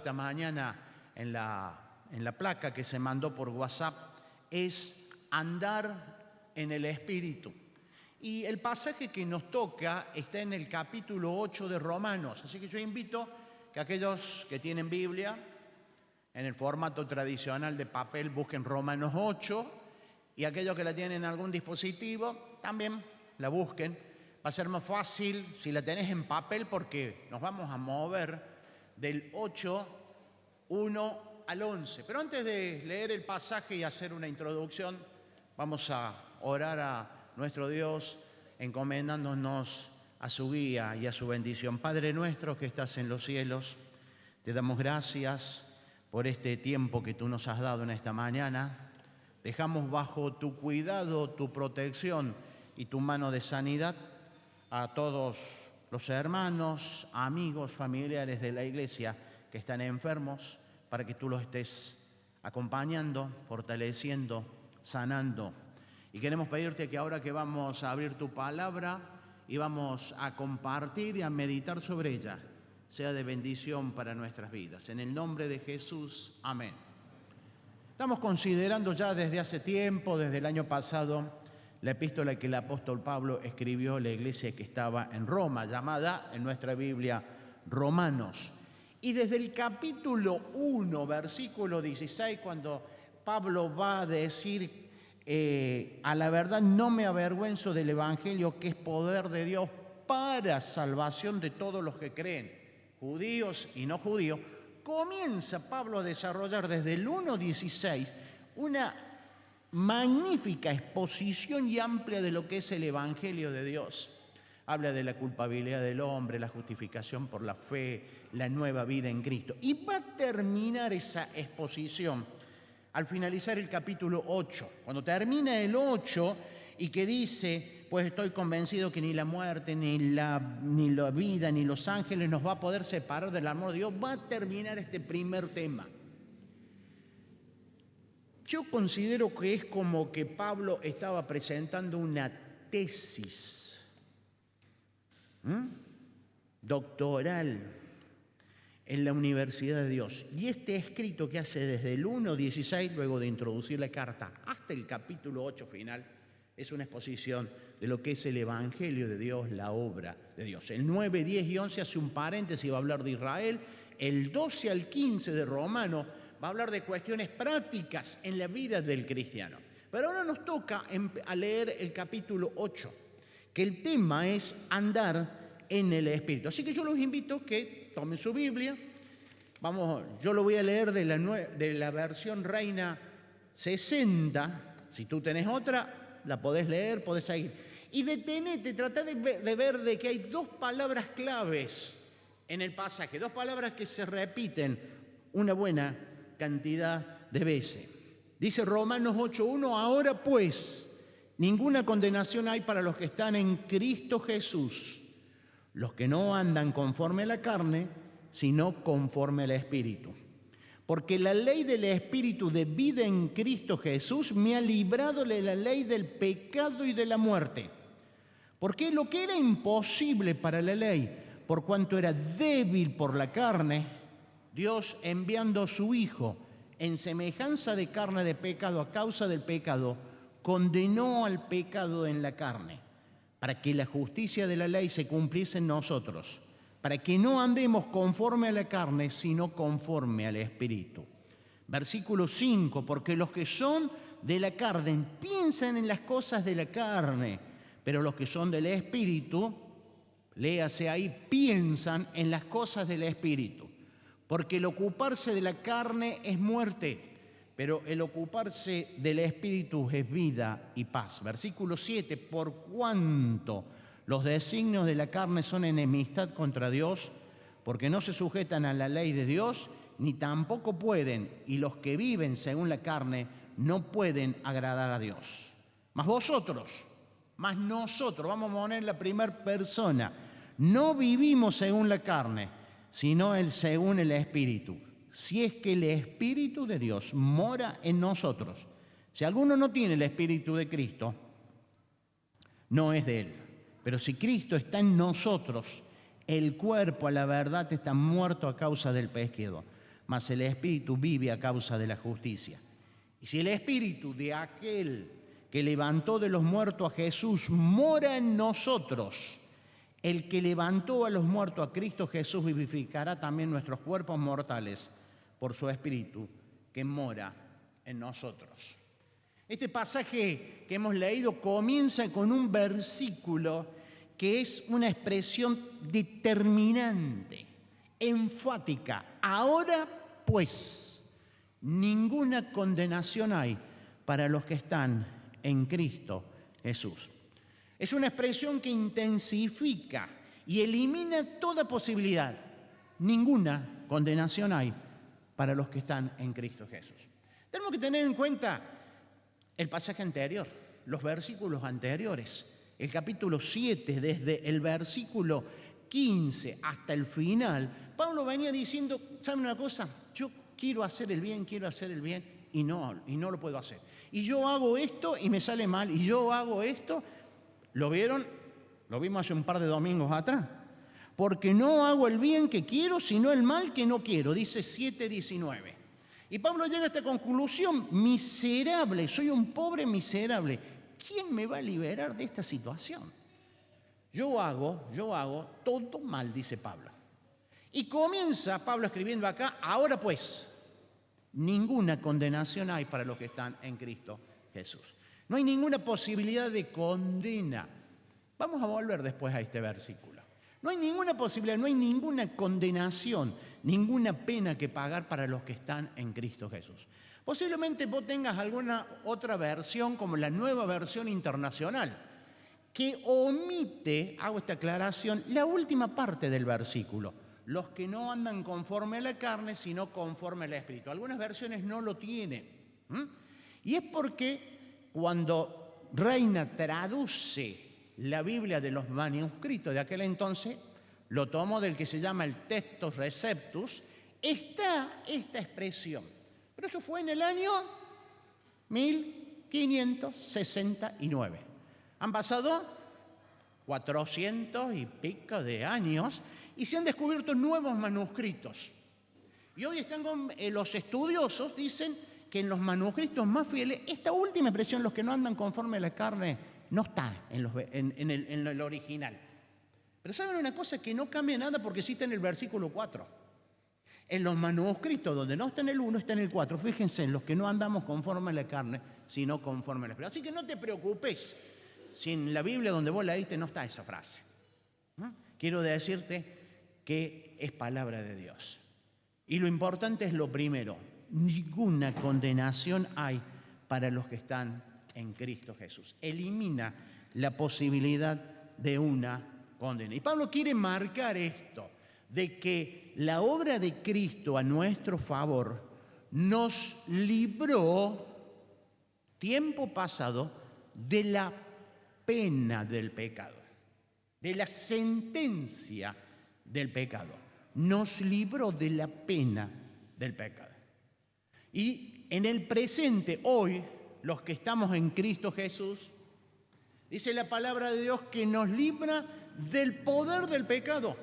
Esta mañana en la placa que se mandó por WhatsApp es andar en el Espíritu. Y el pasaje que nos toca está en el capítulo 8 de Romanos. Así que yo invito que aquellos que tienen Biblia en el formato tradicional de papel busquen Romanos 8 y aquellos que la tienen en algún dispositivo también la busquen. Va a ser más fácil si la tenés en papel porque nos vamos a mover del 8:1 al 11. Pero antes de leer el pasaje y hacer una introducción, vamos a orar a nuestro Dios encomendándonos a su guía y a su bendición. Padre nuestro que estás en los cielos, te damos gracias por este tiempo que tú nos has dado en esta mañana. Dejamos bajo tu cuidado, tu protección y tu mano de sanidad a todos los hermanos, amigos, familiares de la iglesia que están enfermos, para que tú los estés acompañando, fortaleciendo, sanando. Y queremos pedirte que ahora que vamos a abrir tu palabra y vamos a compartir y a meditar sobre ella, sea de bendición para nuestras vidas. En el nombre de Jesús, amén. Estamos considerando ya desde hace tiempo, desde el año pasado, la epístola que el apóstol Pablo escribió a la iglesia que estaba en Roma, llamada en nuestra Biblia Romanos. Y desde el capítulo 1, versículo 16, cuando Pablo va a decir, a la verdad no me avergüenzo del Evangelio, que es poder de Dios para salvación de todos los que creen, judíos y no judíos, comienza Pablo a desarrollar desde el 1:16 una magnífica exposición y amplia de lo que es el Evangelio de Dios. Habla de la culpabilidad del hombre, la justificación por la fe, la nueva vida en Cristo. Y va a terminar esa exposición al finalizar el capítulo 8. Cuando termina el 8 y que dice, pues estoy convencido que ni la muerte, ni la vida, ni los ángeles nos va a poder separar del amor de Dios, va a terminar este primer tema. Yo considero que es como que Pablo estaba presentando una tesis doctoral en la Universidad de Dios. Y este escrito que hace desde el 1:16, luego de introducir la carta, hasta el capítulo 8 final, es una exposición de lo que es el Evangelio de Dios, la obra de Dios. El 9, 10 y 11 hace un paréntesis y va a hablar de Israel. El 12 al 15 de Romano va a hablar de cuestiones prácticas en la vida del cristiano. Pero ahora nos toca a leer el capítulo 8, que el tema es andar en el Espíritu. Así que yo los invito que tomen su Biblia. Yo lo voy a leer de la versión Reina 60. Si tú tenés otra, la podés leer, podés seguir. Y detenete, tratá de ver de que hay dos palabras claves en el pasaje, dos palabras que se repiten una buena cantidad de veces. Dice Romanos 8:1, ahora pues, ninguna condenación hay para los que están en Cristo Jesús, los que no andan conforme a la carne, sino conforme al Espíritu. Porque la ley del Espíritu de vida en Cristo Jesús me ha librado de la ley del pecado y de la muerte. Porque lo que era imposible para la ley, por cuanto era débil por la carne, Dios, enviando a su Hijo en semejanza de carne de pecado a causa del pecado, condenó al pecado en la carne, para que la justicia de la ley se cumpliese en nosotros, para que no andemos conforme a la carne, sino conforme al Espíritu. Versículo 5, porque los que son de la carne piensan en las cosas de la carne, pero los que son del Espíritu, léase ahí, piensan en las cosas del Espíritu. Porque el ocuparse de la carne es muerte, pero el ocuparse del Espíritu es vida y paz. Versículo 7, por cuanto los designios de la carne son enemistad contra Dios, porque no se sujetan a la ley de Dios, ni tampoco pueden, y los que viven según la carne no pueden agradar a Dios. Mas nosotros, vamos a poner la primera persona, no vivimos según la carne, sino según el Espíritu. Si es que el Espíritu de Dios mora en nosotros. Si alguno no tiene el Espíritu de Cristo, no es de él. Pero si Cristo está en nosotros, el cuerpo a la verdad está muerto a causa del pecado, mas el Espíritu vive a causa de la justicia. Y si el Espíritu de aquel que levantó de los muertos a Jesús mora en nosotros, el que levantó a los muertos a Cristo Jesús vivificará también nuestros cuerpos mortales por su Espíritu que mora en nosotros. Este pasaje que hemos leído comienza con un versículo que es una expresión determinante, enfática. Ahora, pues, ninguna condenación hay para los que están en Cristo Jesús. Es una expresión que intensifica y elimina toda posibilidad. Ninguna condenación hay para los que están en Cristo Jesús. Tenemos que tener en cuenta el pasaje anterior, los versículos anteriores. El capítulo 7, desde el versículo 15 hasta el final, Pablo venía diciendo, ¿saben una cosa? Yo quiero hacer el bien y no lo puedo hacer. Y yo hago esto y me sale mal, y yo hago esto. ¿Lo vieron? Lo vimos hace un par de domingos atrás. Porque no hago el bien que quiero, sino el mal que no quiero, dice 7:19. Y Pablo llega a esta conclusión, miserable, soy un pobre miserable. ¿Quién me va a liberar de esta situación? Yo hago todo mal, dice Pablo. Y comienza Pablo escribiendo acá, ahora pues, ninguna condenación hay para los que están en Cristo Jesús. No hay ninguna posibilidad de condena. Vamos a volver después a este versículo. No hay ninguna posibilidad, no hay ninguna condenación, ninguna pena que pagar para los que están en Cristo Jesús. Posiblemente vos tengas alguna otra versión, como la Nueva Versión Internacional, que omite, hago esta aclaración, la última parte del versículo. Los que no andan conforme a la carne, sino conforme al Espíritu. Algunas versiones no lo tienen. Y es porque cuando Reina traduce la Biblia de los manuscritos de aquel entonces, lo tomo del que se llama el Textus Receptus, está esta expresión. Pero eso fue en el año 1569. Han pasado 400 y pico de años y se han descubierto nuevos manuscritos. Y hoy están los estudiosos dicen que en los manuscritos más fieles, esta última expresión, los que no andan conforme a la carne, no está en el original. Pero ¿saben una cosa? Que no cambia nada porque sí está en el versículo 4. En los manuscritos donde no está en el 1, está en el 4. Fíjense, en los que no andamos conforme a la carne, sino conforme al Espíritu. Así que no te preocupes si en la Biblia donde vos leíste no está esa frase. ¿No? Quiero decirte que es palabra de Dios. Y lo importante es lo primero. Ninguna condenación hay para los que están en Cristo Jesús. Elimina la posibilidad de una condena. Y Pablo quiere marcar esto, de que la obra de Cristo a nuestro favor nos libró, tiempo pasado, de la pena del pecado, de la sentencia del pecado. Nos libró de la pena del pecado. Y en el presente, hoy, los que estamos en Cristo Jesús, dice la palabra de Dios que nos libra del poder del pecado.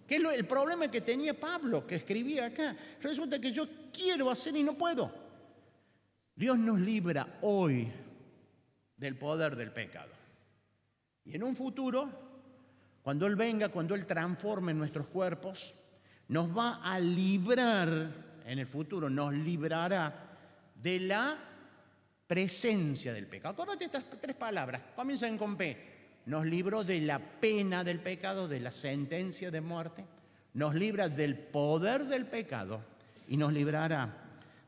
Que es el problema que tenía Pablo, que escribía acá. Resulta que yo quiero hacer y no puedo. Dios nos libra hoy del poder del pecado. Y en un futuro, cuando Él venga, cuando Él transforme nuestros cuerpos, nos va a librar. En el futuro nos librará de la presencia del pecado. Acuérdate estas tres palabras, comienzan con P. Nos libró de la pena del pecado, de la sentencia de muerte. Nos libra del poder del pecado y nos librará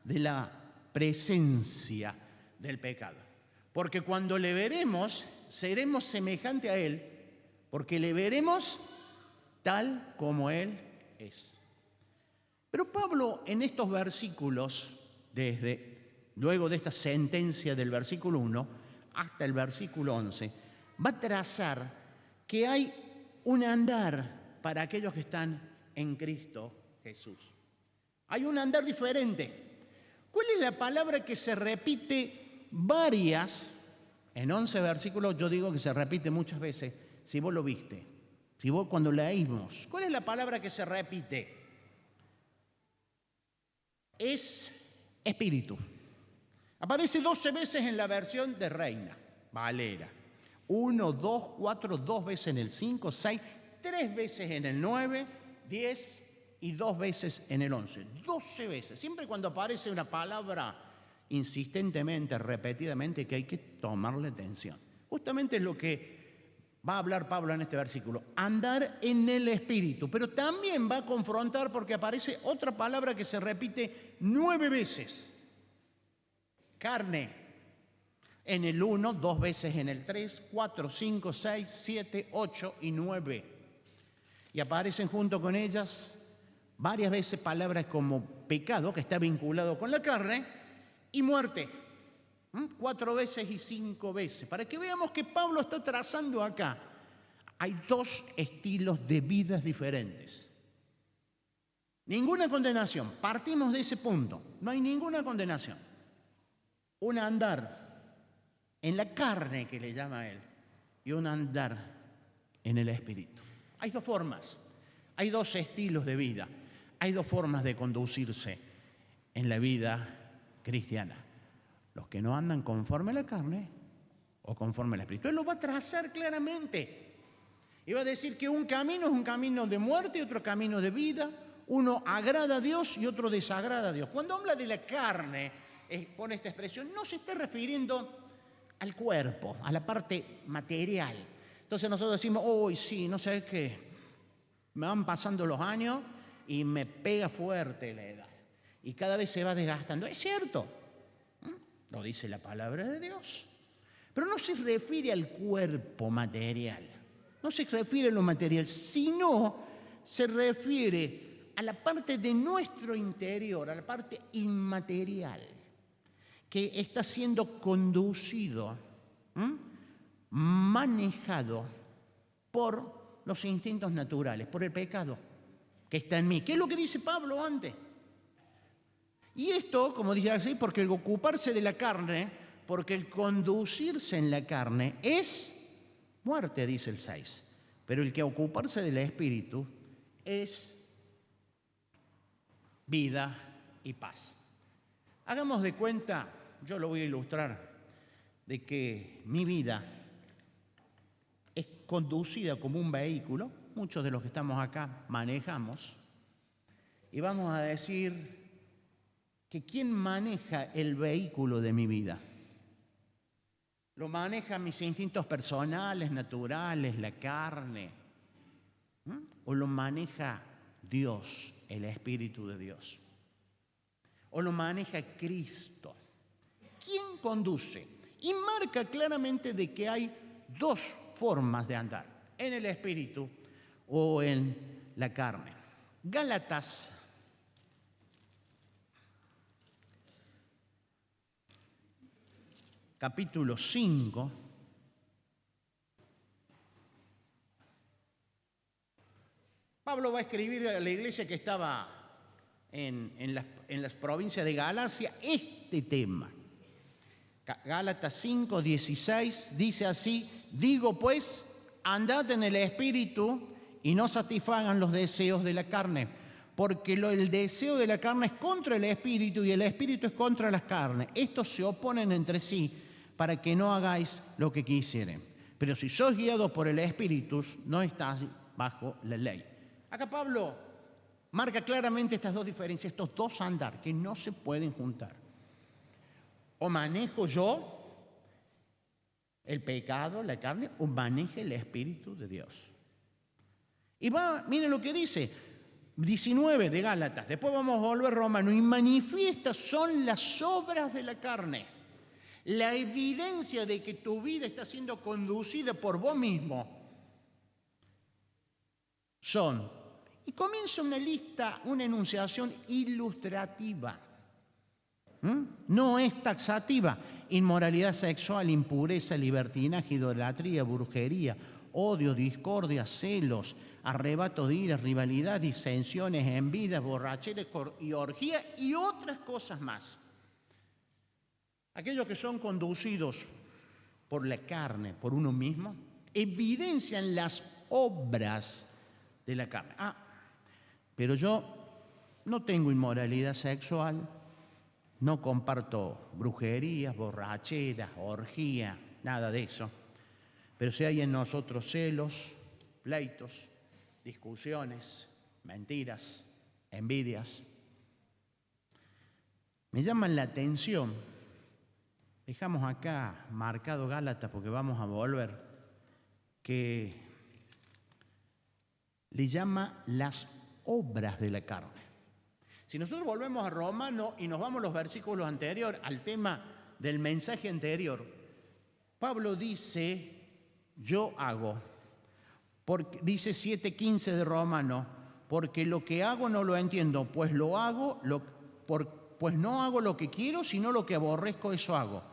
de la presencia del pecado. Porque cuando le veremos, seremos semejante a Él, porque le veremos tal como Él es. Pero Pablo en estos versículos, luego de esta sentencia del versículo 1 hasta el versículo 11, va a trazar que hay un andar para aquellos que están en Cristo Jesús. Hay un andar diferente. ¿Cuál es la palabra que se repite varias? En 11 versículos yo digo que se repite muchas veces, si vos lo viste, si vos cuando leímos. ¿Cuál es la palabra que se repite? es espíritu. Aparece 12 veces en la versión de Reina Valera. 1, 2, 4, 2 veces en el 5, 6, 3 veces en el 9, 10 y 2 veces en el 11. 12 veces. Siempre cuando aparece una palabra insistentemente, repetidamente, que hay que tomarle atención. Justamente es lo que va a hablar Pablo en este versículo. Andar en el Espíritu. Pero también va a confrontar porque aparece otra palabra que se repite 9 veces. Carne. En el 1, 2 veces en el 3, 4, 5, 6, 7, 8 y 9. Y aparecen junto con ellas varias veces palabras como pecado, que está vinculado con la carne, y muerte. 4 veces y 5 veces. Para que veamos que Pablo está trazando acá. Hay 2 estilos de vidas diferentes. Ninguna condenación. Partimos de ese punto. No hay ninguna condenación. Un andar en la carne, que le llama él, y un andar en el Espíritu. Hay 2 formas, hay 2 estilos de vida, hay 2 formas de conducirse en la vida cristiana. Los que no andan conforme a la carne o conforme al Espíritu. Él lo va a trazar claramente. Y va a decir que un camino es un camino de muerte y otro camino de vida. Uno agrada a Dios y otro desagrada a Dios. Cuando habla de la carne, pone esta expresión, no se está refiriendo al cuerpo, a la parte material. Entonces nosotros decimos, uy, sí, no sabes qué, me van pasando los años y me pega fuerte la edad. Y cada vez se va desgastando. Es cierto, lo dice la palabra de Dios. Pero no se refiere al cuerpo material, no se refiere a lo material, sino se refiere a la parte de nuestro interior, a la parte inmaterial, que está siendo conducido, manejado por los instintos naturales, por el pecado que está en mí. ¿Qué es lo que dice Pablo antes? Y esto, como dice así, porque el ocuparse de la carne, porque el conducirse en la carne es muerte, dice el 6. Pero el que ocuparse del Espíritu es vida y paz. Hagamos de cuenta, yo lo voy a ilustrar, de que mi vida es conducida como un vehículo. Muchos de los que estamos acá manejamos. Y vamos a decir que ¿quién maneja el vehículo de mi vida? ¿Lo manejan mis instintos personales, naturales, la carne? ¿O lo maneja Dios, el Espíritu de Dios? ¿O lo maneja Cristo? ¿Quién conduce? Y marca claramente de que hay 2 formas de andar, en el Espíritu o en la carne. Gálatas capítulo 5, Pablo va a escribir a la iglesia que estaba en las provincias de Galacia este tema. Gálatas 5, 16 dice así: digo pues, andad en el Espíritu y no satisfagan los deseos de la carne, porque el deseo de la carne es contra el Espíritu y el Espíritu es contra las carnes. Estos se oponen entre sí para que no hagáis lo que quisieren. Pero si sois guiados por el Espíritu, no estáis bajo la ley. Acá Pablo marca claramente estas 2 diferencias, estos 2 andar que no se pueden juntar. O manejo yo el pecado, la carne, o maneje el Espíritu de Dios. Y miren lo que dice, 19 de Gálatas, después vamos a volver a Romanos, y manifiestas son las obras de la carne. La evidencia de que tu vida está siendo conducida por vos mismo son, y comienza una lista, una enunciación ilustrativa. No es taxativa: inmoralidad sexual, impureza, libertinaje, idolatría, brujería, odio, discordia, celos, arrebatos de ira, rivalidad, disensiones, envidias, borracheras y orgía y otras cosas más. Aquellos que son conducidos por la carne, por uno mismo, evidencian las obras de la carne. Pero yo no tengo inmoralidad sexual, no comparto brujerías, borracheras, orgía, nada de eso. Pero si hay en nosotros celos, pleitos, discusiones, mentiras, envidias, me llaman la atención. Dejamos acá marcado Gálatas porque vamos a volver, que le llama las obras de la carne. Si nosotros volvemos a Romanos y nos vamos a los versículos anteriores, al tema del mensaje anterior, Pablo dice, yo hago, porque, dice 7:15 de Romanos, porque lo que hago no lo entiendo, pues lo hago, pues no hago lo que quiero, sino lo que aborrezco, eso hago.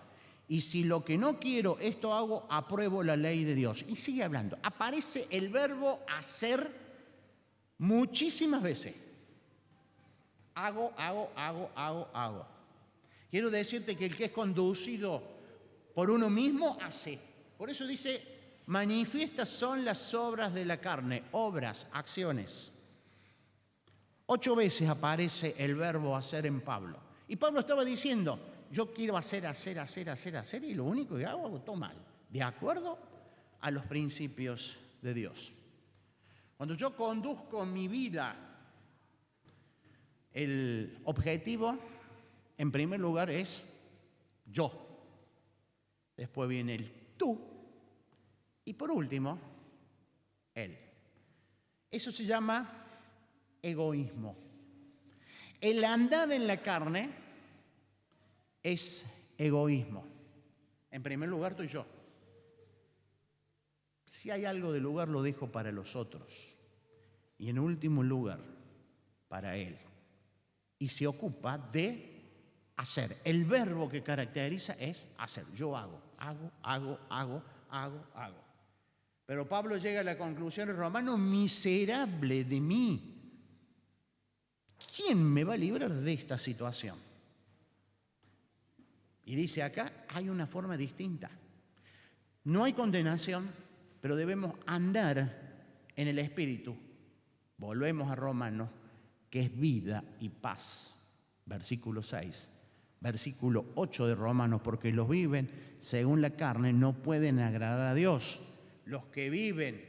Y si lo que no quiero, esto hago, apruebo la ley de Dios. Y sigue hablando. Aparece el verbo hacer muchísimas veces. Hago. Quiero decirte que el que es conducido por uno mismo, hace. Por eso dice, manifiestas son las obras de la carne, obras, acciones. 8 veces aparece el verbo hacer en Pablo. Y Pablo estaba diciendo, yo quiero hacer, y lo único que hago todo mal, de acuerdo a los principios de Dios. Cuando yo conduzco mi vida, el objetivo, en primer lugar, es yo. Después viene el tú. Y por último, él. Eso se llama egoísmo. El andar en la carne es egoísmo. En primer lugar, estoy yo. Si hay algo de lugar, lo dejo para los otros. Y en último lugar, para él. Y se ocupa de hacer. El verbo que caracteriza es hacer. Yo hago. Pero Pablo llega a la conclusión en Romanos, miserable de mí. ¿Quién me va a librar de esta situación? Y dice acá, hay una forma distinta. No hay condenación, pero debemos andar en el Espíritu. Volvemos a Romanos, que es vida y paz. Versículo 6. Versículo 8 de Romanos, porque los viven según la carne no pueden agradar a Dios. Los que viven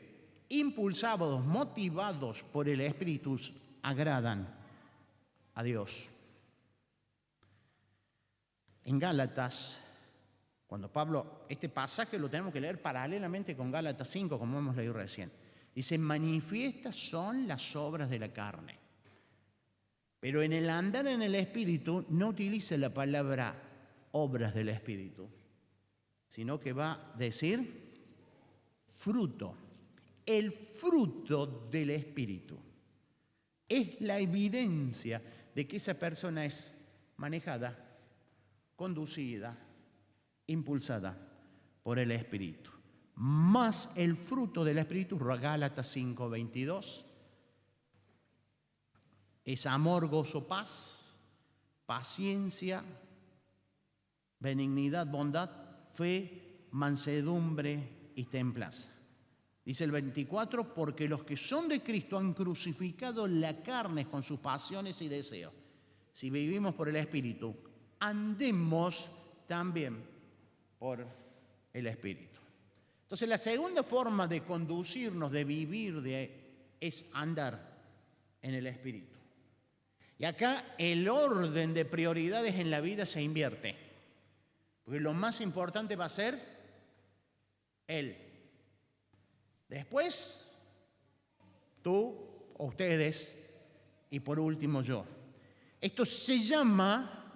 impulsados, motivados por el Espíritu, agradan a Dios. En Gálatas, cuando Pablo, este pasaje lo tenemos que leer paralelamente con Gálatas 5, como hemos leído recién. Dice, manifiestas son las obras de la carne. Pero en el andar en el Espíritu no utiliza la palabra obras del Espíritu, sino que va a decir fruto. El fruto del Espíritu es la evidencia de que esa persona es manejada, conducida, impulsada por el Espíritu. Más el fruto del Espíritu, Gálatas 5:22, es amor, gozo, paz, paciencia, benignidad, bondad, fe, mansedumbre y templanza. Dice el 24, porque los que son de Cristo han crucificado la carne con sus pasiones y deseos. Si vivimos por el Espíritu, andemos también por el Espíritu. Entonces, la segunda forma de conducirnos, de vivir, es andar en el Espíritu. Y acá el orden de prioridades en la vida se invierte. Porque lo más importante va a ser Él. Después, tú o ustedes. Y por último, yo. Esto se llama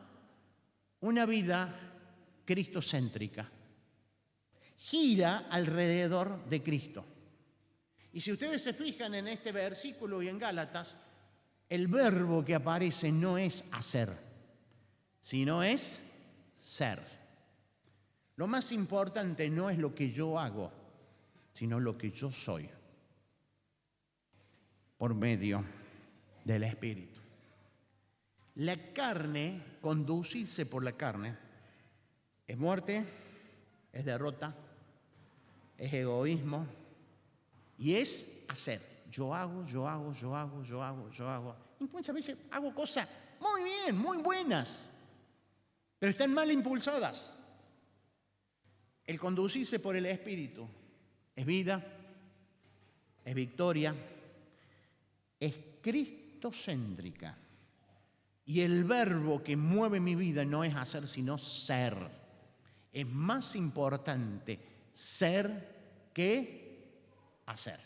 una vida cristocéntrica. Gira alrededor de Cristo. Y si ustedes se fijan en este versículo y en Gálatas, el verbo que aparece no es hacer, sino es ser. Lo más importante no es lo que yo hago, sino lo que yo soy, por medio del Espíritu. La carne, conducirse por la carne, es muerte, es derrota, es egoísmo y es hacer. Yo hago. Y muchas veces hago cosas muy bien, muy buenas, pero están mal impulsadas. El conducirse por el Espíritu es vida, es victoria, es cristocéntrica. Y el verbo que mueve mi vida no es hacer, sino ser. Es más importante ser que hacer.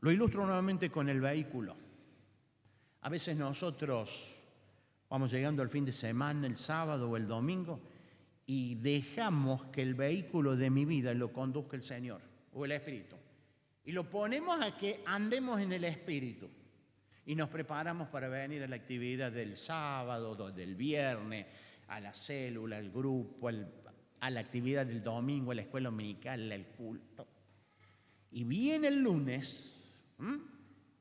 Lo ilustro nuevamente con el vehículo. A veces nosotros vamos llegando al fin de semana, el sábado o el domingo, y dejamos que el vehículo de mi vida lo conduzca el Señor o el Espíritu. Y lo ponemos a que andemos en el Espíritu. Y nos preparamos para venir a la actividad del sábado, del viernes, a la célula, al grupo, a la actividad del domingo, a la escuela dominical, al culto. Y viene el lunes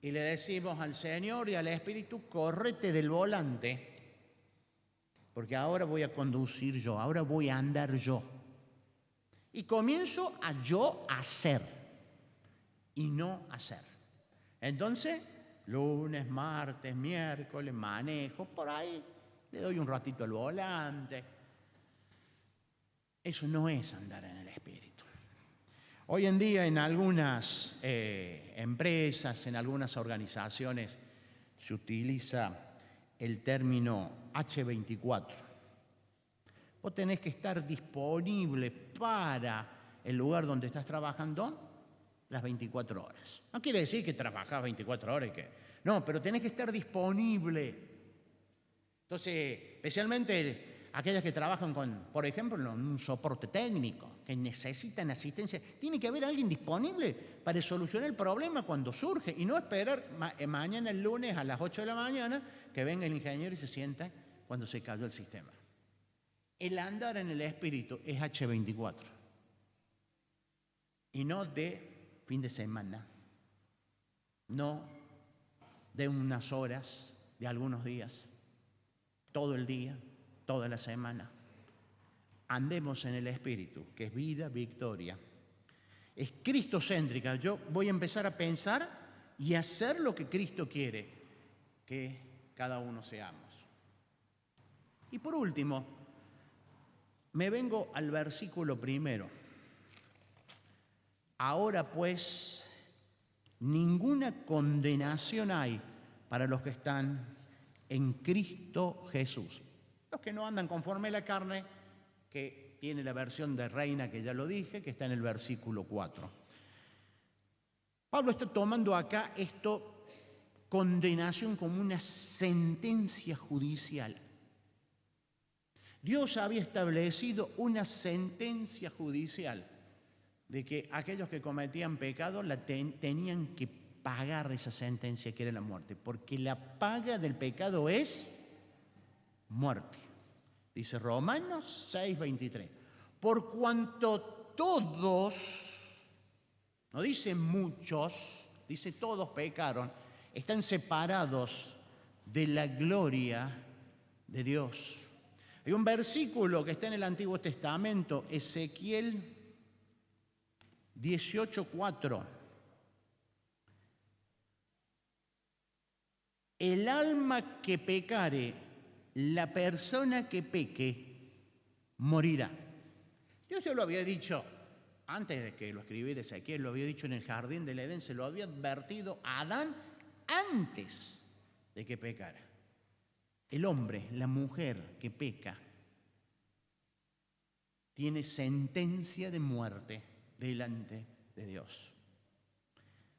y le decimos al Señor y al Espíritu, córrete del volante, porque ahora voy a conducir yo, ahora voy a andar yo. Y comienzo a yo hacer y no hacer. Entonces, lunes, martes, miércoles, manejo, por ahí le doy un ratito al volante. Eso no es andar en el Espíritu. Hoy en día en algunas empresas, en algunas organizaciones, se utiliza el término H24. Vos tenés que estar disponible para el lugar donde estás trabajando las 24 horas. No quiere decir que trabajás 24 horas y que... No, pero tenés que estar disponible. Entonces, especialmente aquellas que trabajan con, por ejemplo, en un soporte técnico, que necesitan asistencia, tiene que haber alguien disponible para solucionar el problema cuando surge y no esperar mañana el lunes a las 8 de la mañana que venga el ingeniero y se sienta cuando se cayó el sistema. El andar en el Espíritu es H24 y no de fin de semana, no de unas horas, de algunos días, todo el día, toda la semana. Andemos en el Espíritu, que es vida, victoria. Es cristocéntrica. Yo voy a empezar a pensar y hacer lo que Cristo quiere que cada uno seamos. Y por último, me vengo al versículo primero. Ahora pues, ninguna condenación hay para los que están en Cristo Jesús. Los que no andan conforme a la carne, que tiene la versión de Reina, que ya lo dije, que está en el versículo 4. Pablo está tomando acá esto, condenación, como una sentencia judicial. Dios había establecido una sentencia judicial de que aquellos que cometían pecado tenían que pagar esa sentencia, que era la muerte, porque la paga del pecado es muerte. Dice Romanos 6:23. Por cuanto todos, no dice muchos, dice todos pecaron, están separados de la gloria de Dios. Hay un versículo que está en el Antiguo Testamento, Ezequiel 18:4. El alma que pecare, la persona que peque, morirá. Dios ya lo había dicho, antes de que lo escribiera Ezequiel, lo había dicho en el jardín del Edén, se lo había advertido a Adán antes de que pecara. El hombre, la mujer que peca, tiene sentencia de muerte delante de Dios.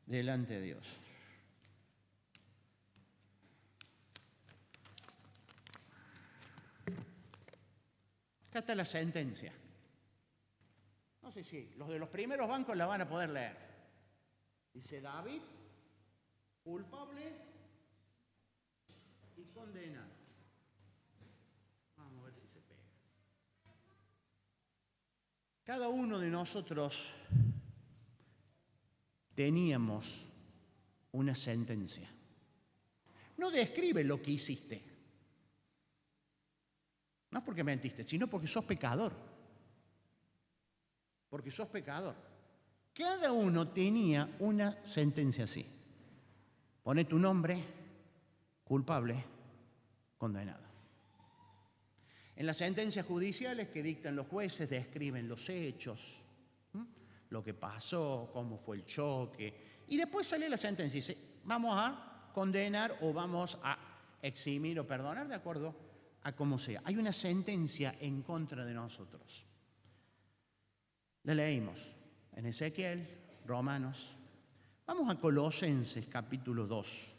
Delante de Dios. Acá está la sentencia. No sé si los de los primeros bancos la van a poder leer. Dice David, culpable y condenado. Vamos a ver si se pega. Cada uno de nosotros teníamos una sentencia. No describe lo que hiciste. No porque mentiste, sino porque sos pecador. Porque sos pecador. Cada uno tenía una sentencia así. Pone tu nombre, culpable, condenado. En las sentencias judiciales que dictan los jueces describen los hechos, lo que pasó, cómo fue el choque, y después sale la sentencia y dice, vamos a condenar o vamos a eximir o perdonar de acuerdo a cómo sea. Hay una sentencia en contra de nosotros. La leímos en Ezequiel, Romanos. Vamos a Colosenses capítulo 2.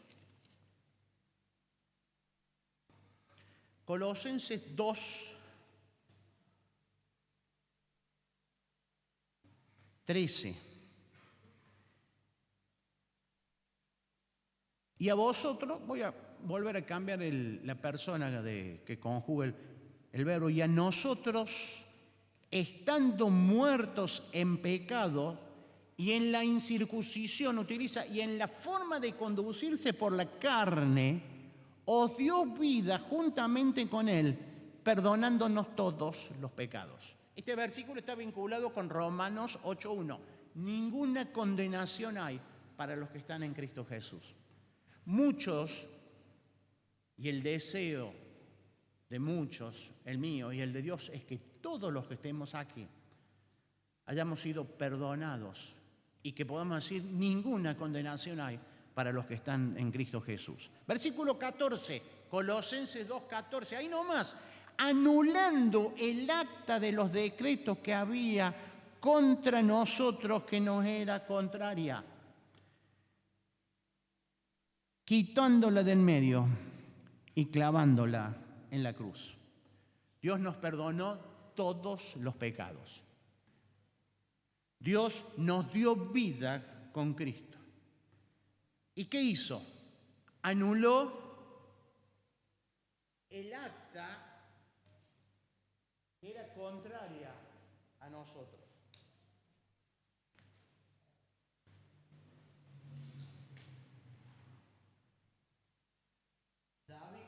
Colosenses 2, 13. Y a vosotros, voy a volver a cambiar la persona que conjuga el verbo, y a nosotros, estando muertos en pecado y en la incircuncisión, utiliza, y en la forma de conducirse por la carne, os dio vida juntamente con Él, perdonándonos todos los pecados. Este versículo está vinculado con Romanos 8:1. Ninguna condenación hay para los que están en Cristo Jesús. Muchos, y el deseo de muchos, el mío y el de Dios, es que todos los que estemos aquí hayamos sido perdonados y que podamos decir ninguna condenación hay para los que están en Cristo Jesús. Versículo 14, Colosenses 2:14, ahí nomás, anulando el acta de los decretos que había contra nosotros que nos era contraria, quitándola del medio y clavándola en la cruz. Dios nos perdonó todos los pecados. Dios nos dio vida con Cristo. ¿Y qué hizo? Anuló el acta que era contraria a nosotros. David,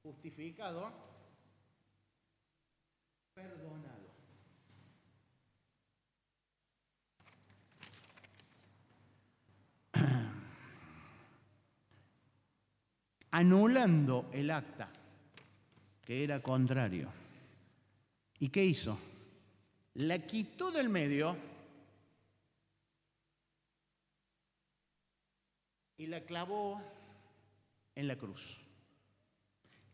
justificado, perdonado. Anulando el acta que era contrario. ¿Y qué hizo? La quitó del medio y la clavó en la cruz.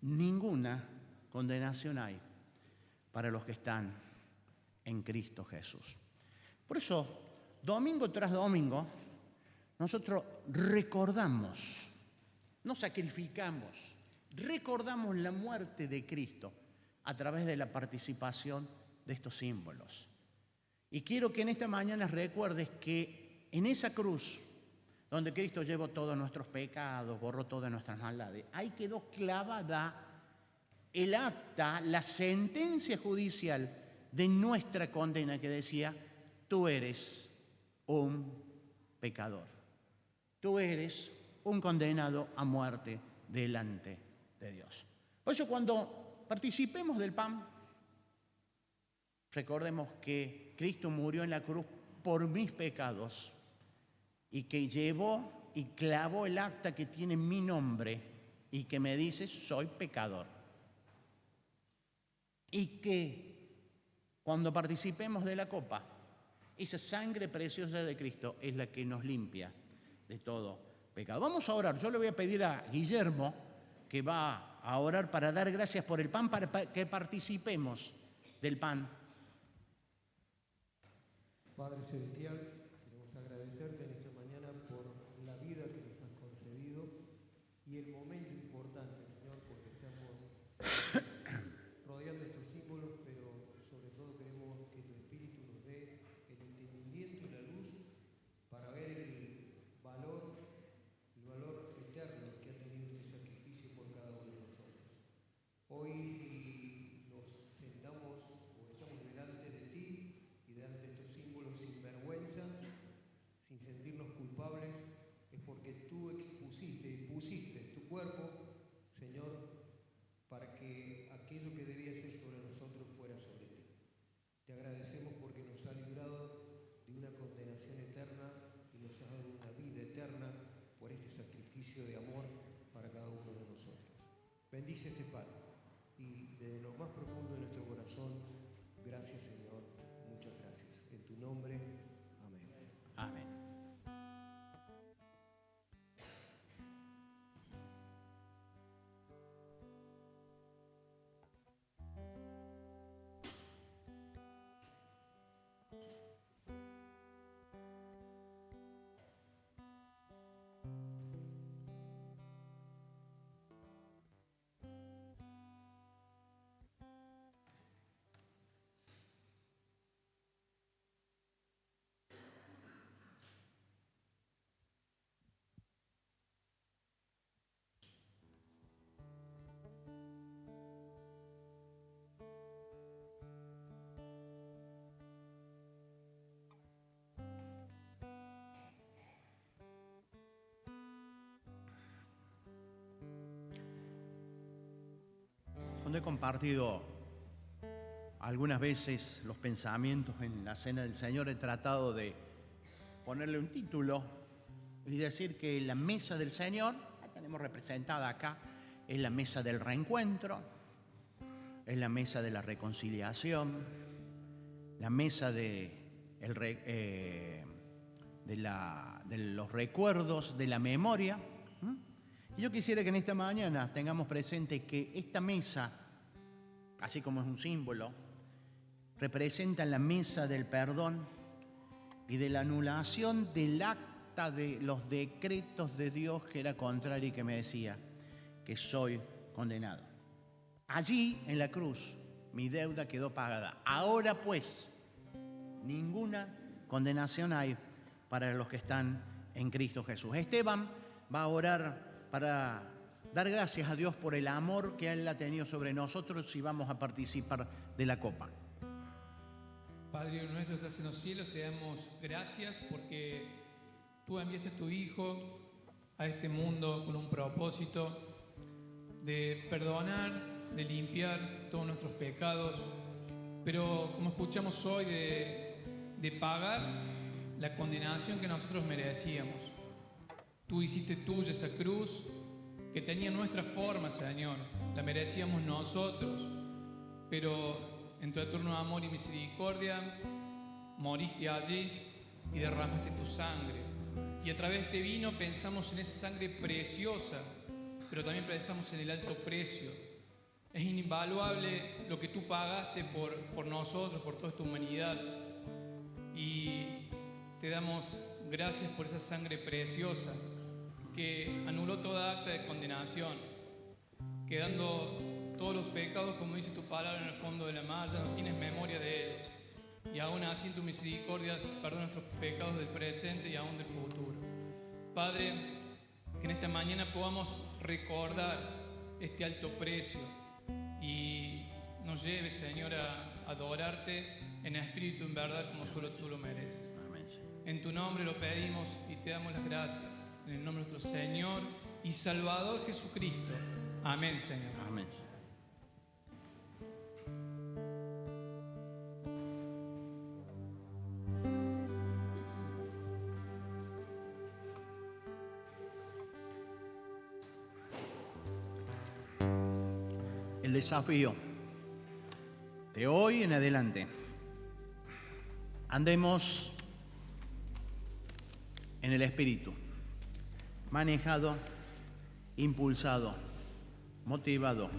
Ninguna condenación hay para los que están en Cristo Jesús. Por eso, domingo tras domingo, nosotros recordamos, no sacrificamos, recordamos la muerte de Cristo a través de la participación de estos símbolos. Y quiero que en esta mañana recuerdes que en esa cruz, donde Cristo llevó todos nuestros pecados, borró todas nuestras maldades, ahí quedó clavada el acta, la sentencia judicial de nuestra condena que decía, tú eres un pecador, tú eres un condenado a muerte delante de Dios. Por eso cuando participemos del pan, recordemos que Cristo murió en la cruz por mis pecados y que llevó y clavó el acta que tiene mi nombre y que me dice soy pecador. Y que cuando participemos de la copa, esa sangre preciosa de Cristo es la que nos limpia de todo pecado. Vamos a orar. Yo le voy a pedir a Guillermo que va a orar para dar gracias por el pan, para que participemos del pan. Padre Celestial, queremos agradecerte en esta mañana por la vida que nos has concedido y el momento importante, Señor, porque estamos rodeando estos símbolos, pero sobre todo queremos que tu Espíritu nos dé el entendimiento y la luz para ver el valor eterno que ha tenido este sacrificio por cada uno de nosotros. Hoy, si nos sentamos o estamos delante de ti y delante de estos símbolos sin vergüenza, sin sentirnos culpables, es porque tú expusiste y pusiste tu cuerpo, Señor, para que aquello que debía ser sobre nosotros fuera sobre ti. Te agradecemos porque nos ha librado de una condenación ejercicio de amor para cada uno de nosotros. Bendice este pan y de lo más profundo de nuestro corazón, gracias Señor, muchas gracias. En tu nombre, amén. Amén. Cuando he compartido algunas veces los pensamientos en la Cena del Señor, he tratado de ponerle un título y decir que la mesa del Señor, la tenemos representada acá, es la mesa del reencuentro, es la mesa de la reconciliación, la mesa de los recuerdos, de la memoria. Y yo quisiera que en esta mañana tengamos presente que esta mesa, así como es un símbolo, representa la mesa del perdón y de la anulación del acta de los decretos de Dios que era contrario y que me decía que soy condenado. Allí, en la cruz, mi deuda quedó pagada. Ahora pues, ninguna condenación hay para los que están en Cristo Jesús. Esteban va a orar para dar gracias a Dios por el amor que Él ha tenido sobre nosotros y vamos a participar de la copa. Padre nuestro que estás en los cielos, te damos gracias porque tú enviaste a tu Hijo a este mundo con un propósito de perdonar, de limpiar todos nuestros pecados, pero como escuchamos hoy, de pagar la condenación que nosotros merecíamos. Tú hiciste tuya esa cruz que tenía nuestra forma, Señor, la merecíamos nosotros, pero en tu eterno amor y misericordia moriste allí y derramaste tu sangre. Y a través de este vino pensamos en esa sangre preciosa, pero también pensamos en el alto precio. Es invaluable lo que tú pagaste por nosotros, por toda esta humanidad. Y te damos gracias por esa sangre preciosa que anuló toda acta de condenación, quedando todos los pecados, como dice tu palabra, en el fondo de la mar. Ya no tienes memoria de ellos. Y aún así en tu misericordia perdona nuestros pecados del presente y aún del futuro. Padre, que en esta mañana podamos recordar este alto precio y nos lleves, Señor, a adorarte en espíritu y en verdad como solo tú lo mereces. Amén. En tu nombre lo pedimos y te damos las gracias. En el nombre de nuestro Señor y Salvador Jesucristo. Amén, Señor. Amén. El desafío de hoy en adelante. Andemos en el Espíritu, manejado, impulsado, motivado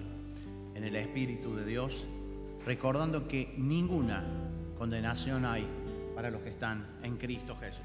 en el Espíritu de Dios, recordando que ninguna condenación hay para los que están en Cristo Jesús.